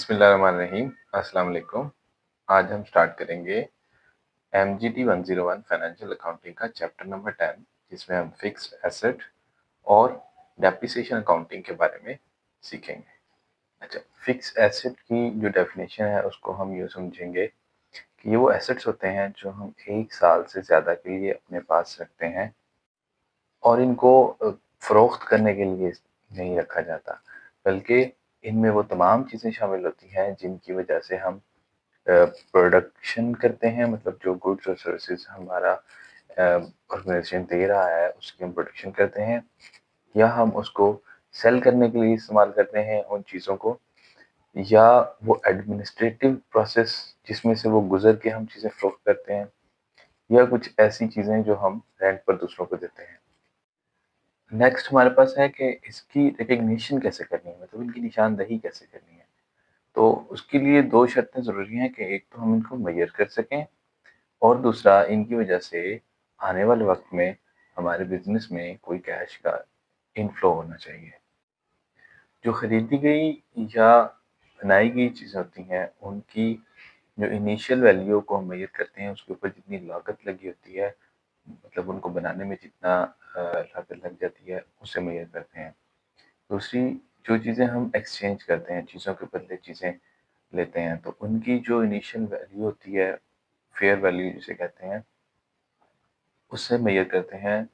बिस्मिल्लाहिर्रहमानिर्रहीम। अस्सलाम वालेकुम। आज हम स्टार्ट करेंगे MGT 101 फाइनेंशियल अकाउंटिंग का चैप्टर नंबर 10, जिसमें हम फिक्स्ड एसेट और डेप्रिसिएशन अकाउंटिंग के बारे में सीखेंगे। अच्छा, फिक्स्ड एसेट की जो डेफिनेशन है उसको हम यूँ समझेंगे कि ये वो एसेट्स होते हैं जो हम 1 साल से ज़्यादा के लिए अपने पास रखते हैं और इनको फ़रोख्त करने के लिए नहीं रखा जाता, बल्कि इनमें वो तमाम चीज़ें शामिल होती हैं जिनकी वजह से हम प्रोडक्शन करते हैं, मतलब जो गुड्स और सर्विसेज हमारा ऑर्गेनाइजेशन दे रहा है उसकी हम प्रोडक्शन करते हैं, या हम उसको सेल करने के लिए इस्तेमाल करते हैं उन चीज़ों को, या वो एडमिनिस्ट्रेटिव प्रोसेस जिसमें से वो गुजर के हम चीज़ें फ़रोख्त करते हैं, या कुछ ऐसी चीज़ें जो हम रेंट पर दूसरों को देते हैं। नेक्स्ट हमारे पास है कि इसकी रिकग्निशन कैसे करनी है, मतलब इनकी निशानदही कैसे करनी है। तो उसके लिए 2 शर्तें ज़रूरी हैं कि एक तो हम इनको मेज़र कर सकें, और दूसरा इनकी वजह से आने वाले वक़्त में हमारे बिज़नेस में कोई कैश का इनफ्लो होना चाहिए। जो खरीदी गई या बनाई गई चीज़ें होती हैं, उनकी जो इनिशियल वैल्यू को हम मेज़र करते हैं, उसके ऊपर जितनी लागत लगी होती है, मतलब उनको बनाने में जितना लागत लग जाती है, उसे मेज़र करते हैं। दूसरी जो चीज़ें हम एक्सचेंज करते हैं, चीज़ों के बदले चीज़ें लेते हैं, तो उनकी जो इनिशियल वैल्यू होती है, फेयर वैल्यू जिसे कहते हैं, उससे मेज़र करते हैं।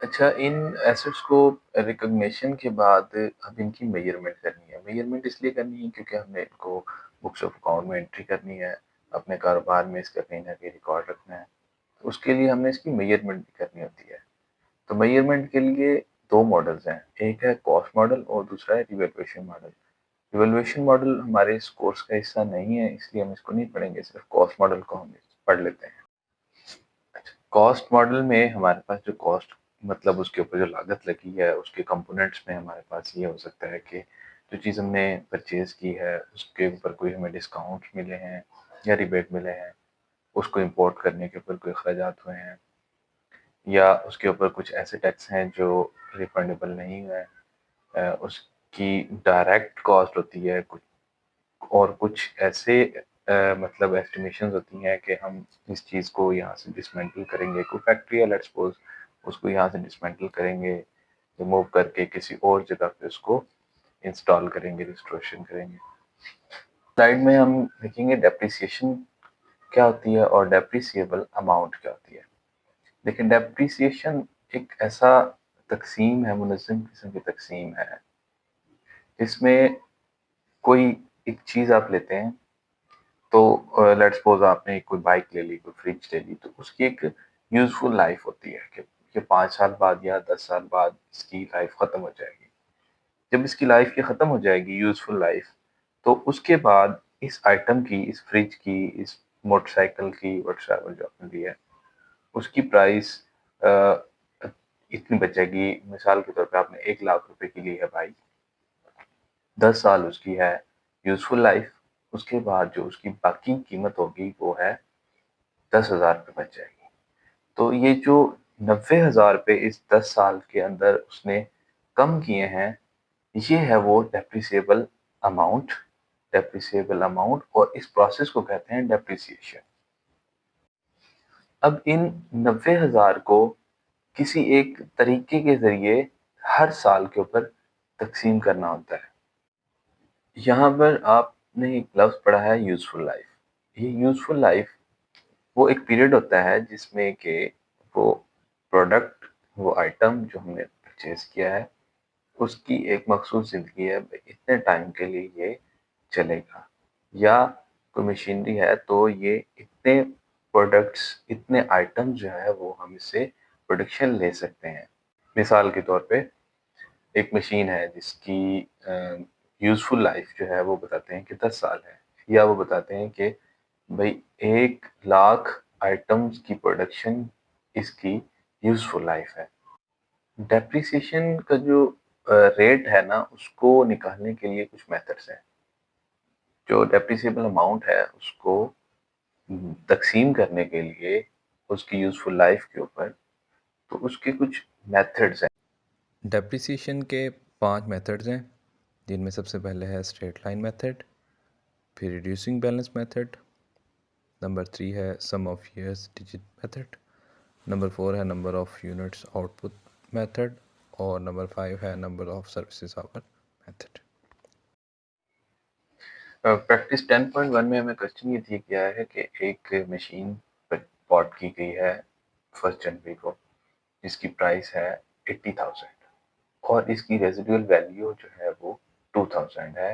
अच्छा, इन एसेट्स को रिकॉग्निशन के बाद अब इनकी मेज़रमेंट करनी है। मेज़रमेंट इसलिए करनी है क्योंकि हमने इनको बुक्स ऑफ अकाउंट में एंट्री करनी है, अपने कारोबार में इसका कहीं न कहीं रिकॉर्ड रखना है। तो उसके लिए हमने इसकी मेज़रमेंट भी करनी होती है। तो मेज़रमेंट के लिए 2 मॉडल्स हैं, एक है कॉस्ट मॉडल और दूसरा है रिवैल्यूएशन मॉडल। रिवैल्यूएशन मॉडल हमारे इस कोर्स का हिस्सा नहीं है, इसलिए हम इसको नहीं पढ़ेंगे, सिर्फ़ कॉस्ट मॉडल को हम पढ़ लेते हैं। अच्छा, कॉस्ट मॉडल में हमारे पास जो कॉस्ट, मतलब उसके ऊपर जो लागत लगी है, उसके कंपोनेंट्स में हमारे पास ये हो सकता है कि जो चीज़ हमने परचेज़ की है, उसके ऊपर कोई हमें डिस्काउंट मिले हैं या रिबेट मिले हैं, उसको इम्पोर्ट करने के ऊपर कोई अखराजात हुए हैं, या उसके ऊपर कुछ ऐसे टैक्स हैं जो रिफंडेबल नहीं हुए हैं। उसकी डायरेक्ट कॉस्ट होती है कुछ, और कुछ ऐसे मतलब एस्टिमेशंस होती हैं कि हम इस चीज़ को यहाँ से डिसमेंटल करेंगे, कोई फैक्ट्री है लेट्स सपोज़, उसको यहाँ से डिसमेंटल करेंगे, रिमूव करके किसी और जगह पे उसको इंस्टॉल करेंगे, रिस्टोरेशन करेंगे। स्लाइड में हम देखेंगे डेप्रिसिएशन क्या होती है और डेप्रिसिएबल अमाउंट क्या होती है। देखिए, डेप्रिसिएशन एक ऐसा तक़सीम है, मुनज़्ज़म किस्म की तक़सीम है, जिसमें कोई एक चीज़ आप लेते हैं, तो लेट्स सपोज़ आपने कोई बाइक ले ली, कोई फ्रिज ले ली, तो उसकी एक यूज़फुल लाइफ़ होती है कि 5 साल बाद या 10 साल बाद इसकी लाइफ़ ख़त्म हो जाएगी। जब इसकी लाइफ़ ये ख़त्म हो जाएगी, यूज़फुल लाइफ़, तो उसके बाद इस आइटम की, इस फ्रिज की, इस मोटरसाइकिल की, व्हाटसएवर जो आपने ली है, उसकी प्राइस अ, इतनी बचेगी। मिसाल के तौर पे आपने 1 लाख रुपए की ली है बाइक, 10 साल उसकी है यूज़फुल लाइफ़, उसके बाद जो उसकी बाकी कीमत होगी वो है 10,000 रुपए बच जाएगी। तो ये जो 90,000 रुपए इस 10 साल के अंदर उसने कम किए हैं, ये है वो डेप्रिसिएबल अमाउंट, और इस प्रोसेस को कहते हैं डेप्रिसिएशन। अब इन 90,000 को किसी एक तरीके के ज़रिए हर साल के ऊपर तक़सीम करना होता है। यहाँ पर आपने एक लफ्ज़ पढ़ा है यूज़फुल लाइफ़। ये यूज़फुल लाइफ़ वो एक पीरियड होता है जिसमें कि वो प्रोडक्ट, वो आइटम जो हमने परचेज़ किया है, उसकी एक मख़सूस ज़िंदगी है, भई इतने टाइम के लिए ये चलेगा। या कोई मशीनरी है तो ये इतने प्रोडक्ट्स, इतने आइटम्स जो है वो हम इससे प्रोडक्शन ले सकते हैं। मिसाल के तौर पे एक मशीन है जिसकी यूज़फुल लाइफ़ जो है वो बताते हैं कि 10 साल है, या वो बताते हैं कि भई 1 लाख आइटम्स की प्रोडक्शन इसकी यूज़फुल लाइफ़ है। डेप्रिसिएशन का जो रेट है ना, उसको निकालने के लिए कुछ मेथड्स हैं। जो डेप्रिसिएबल अमाउंट है उसको तक़सीम करने के लिए उसकी यूज़फुल लाइफ़ के ऊपर, तो उसके कुछ मेथड्स हैं। डेप्रिसिएशन के 5 मेथड्स हैं। जिनमें सबसे पहले है स्ट्रेट लाइन मेथड, फिर रिड्यूसिंग बैलेंस मेथड, नंबर 3 है sum of years digit method, number 4 है number of units output method और नंबर 5 है number of services hour method. Practice 10.1 में हमें क्वेश्चन ये दिया गया है कि एक मशीन बॉट की गई है 1 जनवरी को, जिसकी प्राइस है 80,000 और इसकी रेजिडुअल वैल्यू जो है वो 2000 है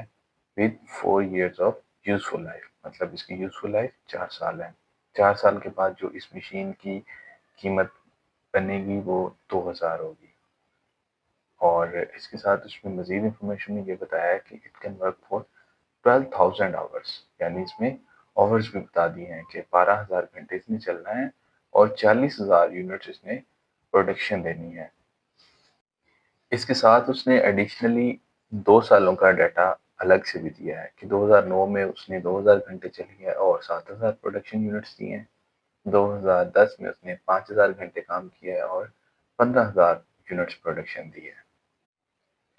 with 4 years of useful life. मतलब इसकी यूजफुल लाइफ 4 साल है। 4 साल के बाद जो इस मशीन की कीमत बनेगी वो 2000 होगी। और इसके साथ उसमें मजीद इंफॉर्मेशन में ये बताया है कि it can work for 12,000 hours, यानी इसमें आवर्स भी बता दिए हैं कि 12,000 घंटे इसने चलना है और 40,000 यूनिट्स इसने प्रोडक्शन देनी है। इसके साथ उसने एडिशनली 2 सालों का डाटा अलग से भी दिया है कि 2009 में उसने 2000 घंटे चली है और 7000 प्रोडक्शन यूनिट्स दिए हैं। 2010 में उसने 5000 घंटे काम किया है और 15000 यूनिट्स प्रोडक्शन दी है।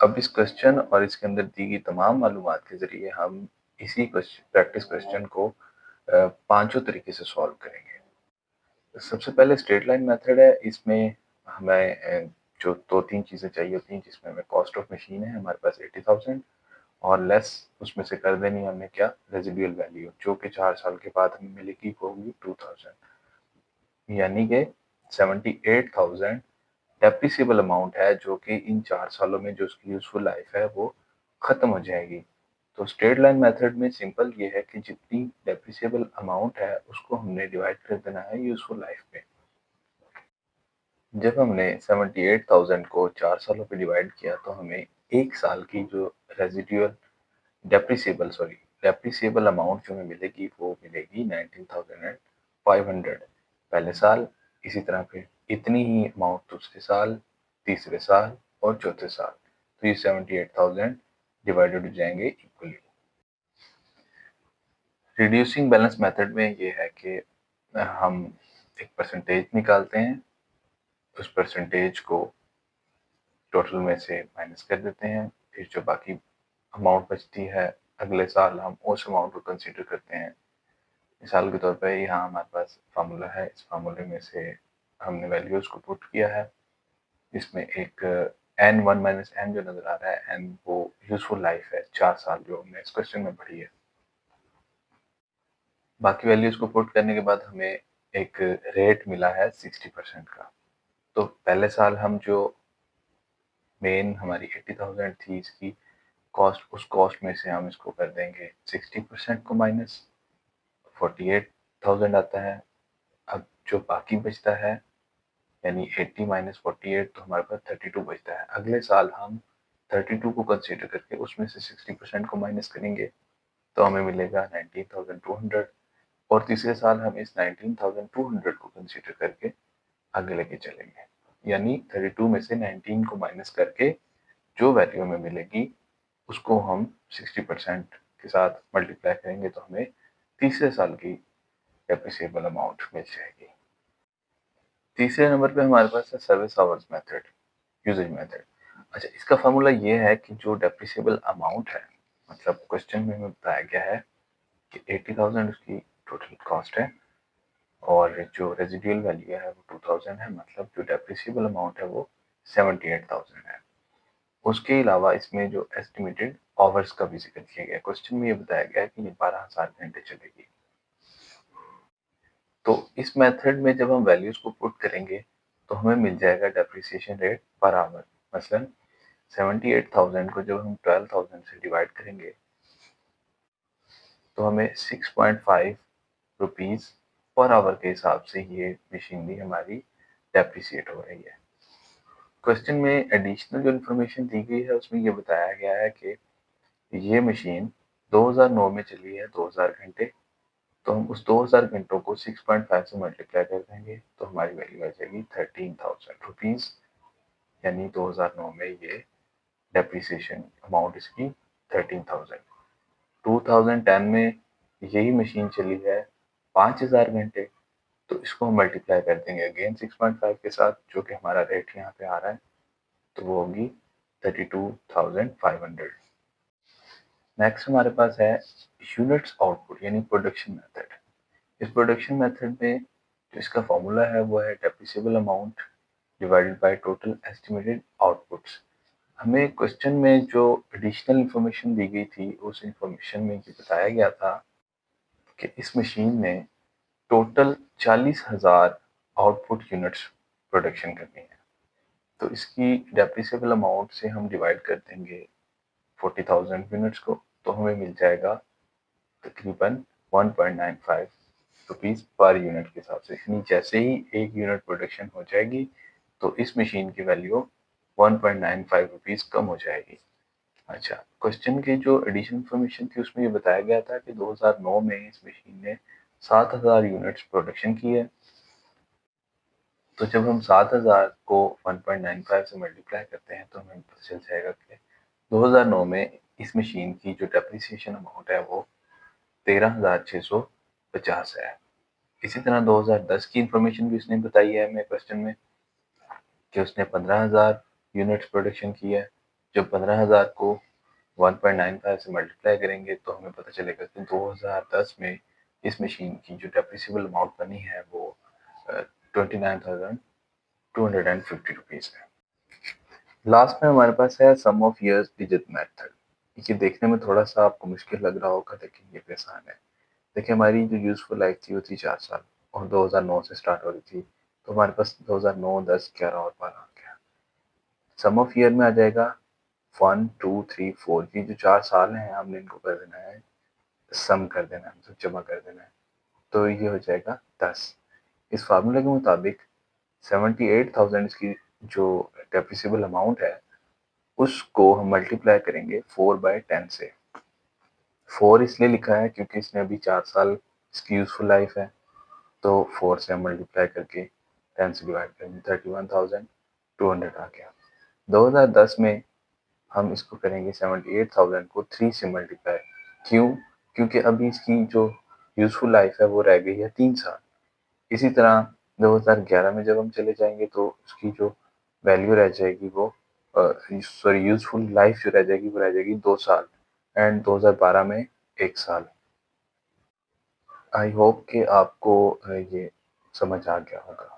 अब इस क्वेश्चन और इसके अंदर दी गई तमाम मालूमात के ज़रिए हम इसी प्रैक्टिस क्वेश्चन को पांचों तरीके से सॉल्व करेंगे। सबसे पहले स्ट्रेट लाइन मेथड है। इसमें हमें जो 2-3 चीज़ें चाहिए होती हैं, जिसमें हमें कॉस्ट ऑफ मशीन है हमारे पास 80,000 और लेस उसमें से कर देनी है हमने क्या, रेजिडुअल वैल्यू, जो कि 4 साल के बाद हमें मिलेगी वो होगी 2000, यानी कि 78,000 डेप्रिसिएबल अमाउंट है जो कि इन 4 सालों में जो उसकी यूज़फुल लाइफ है वो ख़त्म हो जाएगी। तो स्ट्रेट लाइन मेथड में सिंपल ये है कि जितनी डेप्रिसिएबल अमाउंट है उसको हमने डिवाइड कर देना है यूज़फुल लाइफ पे। जब हमने 78,000 को 4 सालों पे डिवाइड किया तो हमें 1 साल की जो रेज़िडुअल डेप्रिसिएबल अमाउंट जो हमें मिलेगी वो मिलेगी 19,500 पहले साल, इसी तरह फिर इतनी ही अमाउंट दूसरे साल, तीसरे साल और चौथे साल। तो ये 78,000 डिवाइडेड हो जाएंगे इक्वली। रिड्यूसिंग बैलेंस मेथड में ये है कि हम एक परसेंटेज निकालते हैं, उस परसेंटेज को टोटल में से माइनस कर देते हैं, फिर जो बाकी अमाउंट बचती है अगले साल हम उस अमाउंट को कंसीडर करते हैं। मिसाल के तौर पे यहाँ हमारे पास फार्मूला है, इस फार्मूले में से हमने वैल्यूज को पुट किया है। इसमें एक n1 माइनस n जो नजर आ रहा है, n वो यूजफुल लाइफ है 4 साल जो हमने इस क्वेश्चन में पढ़ी है। बाकी वैल्यूज को पुट करने के बाद हमें एक रेट मिला है 60% का। तो पहले साल हम जो मेन हमारी 80,000 थी इसकी कॉस्ट, उस कॉस्ट में से हम इसको कर देंगे 60% को माइनस, 48,000 आता है। अब जो बाकी बचता है यानी 80 माइनस 48 तो हमारे पास 32 बचता है। अगले साल हम 32 को कंसीडर करके उसमें से 60% को माइनस करेंगे तो हमें मिलेगा 19,200 और तीसरे साल हम इस 19,200 को कंसीडर करके आगे लेके चलेंगे। यानी 32 में से 19 को माइनस करके जो वैल्यू हमें मिलेगी उसको हम 60% के साथ मल्टीप्लाई करेंगे तो हमें तीसरे साल की डेप्रिसिएबल अमाउंट मिल जाएगी। तीसरे नंबर पे हमारे पास है service hours method, usages method. अच्छा, इसका फार्मूला ये है कि जो डेप्रिसिएबल अमाउंट है, मतलब क्वेश्चन में हमें बताया गया है कि 80,000 उसकी टोटल कॉस्ट है और जो रेजिडुअल वैल्यू है वो 2000 है, मतलब जो डेप्रिसिएबल अमाउंट है वो 78,000 है। उसके अलावा इसमें जो एस्टिमेटेड आवर्स का भी जिक्र किया गया। क्वेश्चन में ये बताया गया है कि ये 12,000 घंटे चलेगी। तो इस मेथड में जब हम वैल्यूज को पुट करेंगे तो हमें मिल जाएगा डेप्रिसिएशन रेट पर आवर। मसलन 78,000 को जब हम 12,000 से डिवाइड करेंगे तो हमें 6.5 रुपीज पर आवर के हिसाब से ये मशीनरी हमारी डेप्रिसिएट हो रही है। क्वेश्चन में एडिशनल जो इन्फॉर्मेशन दी गई है उसमें ये बताया गया है कि ये मशीन 2009 में चली है 2000 घंटे, तो हम उस 2000 घंटों को 6.5 से मल्टीप्लाई कर देंगे तो हमारी वैल्यू आ जाएगी 13,000 रुपीज, यानी 2009 में ये डेप्रिसिएशन अमाउंट इसकी 13,000। 2010 में यही मशीन चली है 5,000 घंटे, तो इसको हम मल्टीप्लाई कर देंगे अगेन 6.5 के साथ, जो कि हमारा रेट यहाँ पे आ रहा है, तो वो होगी 32,500। नेक्स्ट हमारे पास है यूनिट्स आउटपुट यानी प्रोडक्शन मेथड। इस प्रोडक्शन मेथड में जो इसका फॉर्मूला है वो है depreciable amount divided by total estimated outputs. हमें क्वेश्चन में जो एडिशनल इंफॉर्मेशन दी गई थी उस इंफॉर्मेशन में ये बताया गया था कि इस मशीन ने टोटल 40,000 आउटपुट यूनिट्स प्रोडक्शन करनी है। तो इसकी डेप्रिसिएबल अमाउंट से हम डिवाइड कर देंगे 40,000 यूनिट्स को, तो हमें मिल जाएगा तकरीबन 1.95 रुपीज़ पर यूनिट के हिसाब से। यानी जैसे ही एक यूनिट प्रोडक्शन हो जाएगी तो इस मशीन की वैल्यू 1.95 रुपीज़ कम हो जाएगी। अच्छा, क्वेश्चन की जो एडिशनल इंफॉर्मेशन थी उसमें ये बताया गया था कि 2009 में इस मशीन ने 7,000 यूनिट्स प्रोडक्शन की है। तो जब हम 7,000 को 1.95 से मल्टीप्लाई करते हैं तो हमें पता चल जाएगा कि 2009 में इस मशीन की जो डेप्रिसिएशन अमाउंट है वो 13,650 है। इसी तरह 2010 की इंफॉर्मेशन भी उसने बताई है हमें क्वेश्चन में कि उसने 15,000 यूनिट्स प्रोडक्शन की है। जब 15,000 को 1.95 से मल्टीप्लाई करेंगे तो हमें पता चलेगा कि 2010 में इस मशीन की जो डेप्रिसिएबल अमाउंट बनी है वो 29,250 रुपीज़ है। लास्ट में हमारे पास है sum of years digit method. ये देखने में थोड़ा सा आपको मुश्किल लग रहा होगा लेकिन ये भी आसान है। देखिए हमारी जो यूजफुल लाइफ थी वो थी 4 साल और 2009 से स्टार्ट हो रही थी, तो हमारे पास 2009, 10, 11 और 12 आ गया। सम ऑफ ईयर में आ जाएगा 1, 2, 3, 4 की जो 4 साल हैं हमने इनको कर देना है, सम कर देना है, मतलब जमा कर देना है, तो ये हो जाएगा 10। इस फार्मूले के मुताबिक 78,000 इसकी जो डेप्रिसिएबल अमाउंट है उसको हम मल्टीप्लाई करेंगे 4/10 से। 4 इसलिए लिखा है क्योंकि इसने अभी 4 साल इसकी यूजफुल लाइफ है, तो 4 से हम मल्टीप्लाई करके 10 से डिवाइड करेंगे 31,200 आ गया। 2010 में हम इसको करेंगे 78,000 को 3 से मल्टीप्लाई। क्यों? क्योंकि अभी इसकी जो यूजफुल लाइफ है वो रह गई है 3 साल। इसी तरह 2011 में जब हम चले जाएंगे तो उसकी जो वैल्यू रह जाएगी वो सॉरी यूजफुल लाइफ जो रह जाएगी वो रह जाएगी 2 साल एंड 2012 में 1 साल। आई होप कि आपको ये समझ आ गया होगा।